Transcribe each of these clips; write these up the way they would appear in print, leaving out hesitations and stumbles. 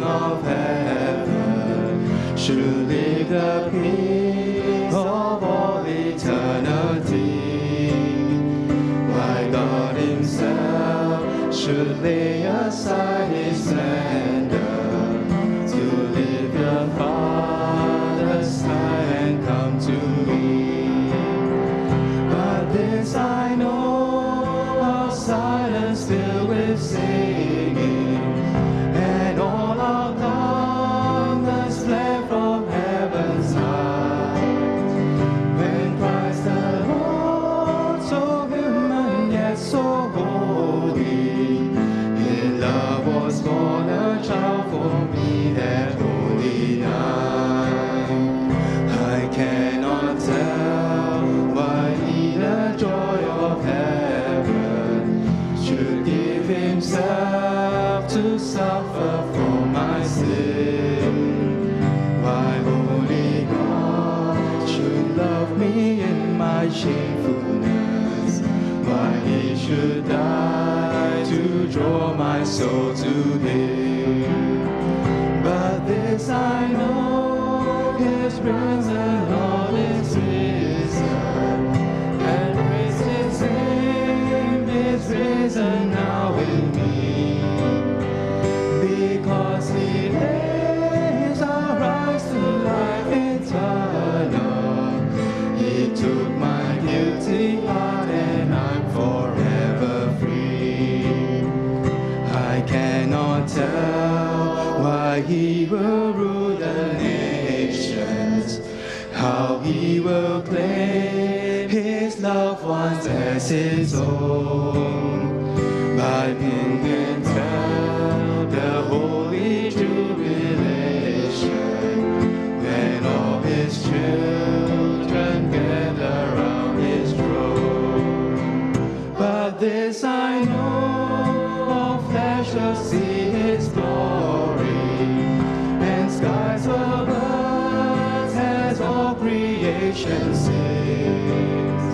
of heaven should leave the peace of all eternity. Why God Himself should lay aside His splendor to leave the Father's side and come to me. But this I know, our silence filled with singing, and all our darkness fled from heaven's height. When Christ the Lord, so human yet so holy, in love was born a child for me that holy night. I cannot tell why He, the joy of heaven, should give Himself to suffer for my sin. Why holy God should love me in my shamefulness. Why He should die to draw my soul to Him. But this I know, His risen, Lord is risen, and praise His name is risen now in me. Because He lives, I rise to life eternal. He took my guilty heart and I'm forever free. I cannot tell why He will rule the nations, how He will claim His loved ones as His own. By Him can tell the holy jubilation, when all His children gather round His throne. But this I know, all flesh shall see His glory, and skies above as all creation sings.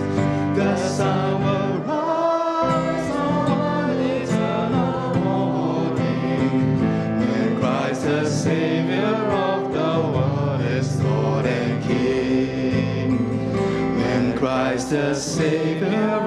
The sun will rise on eternal morning, when Christ the Savior of the world is Lord and King. When Christ the Savior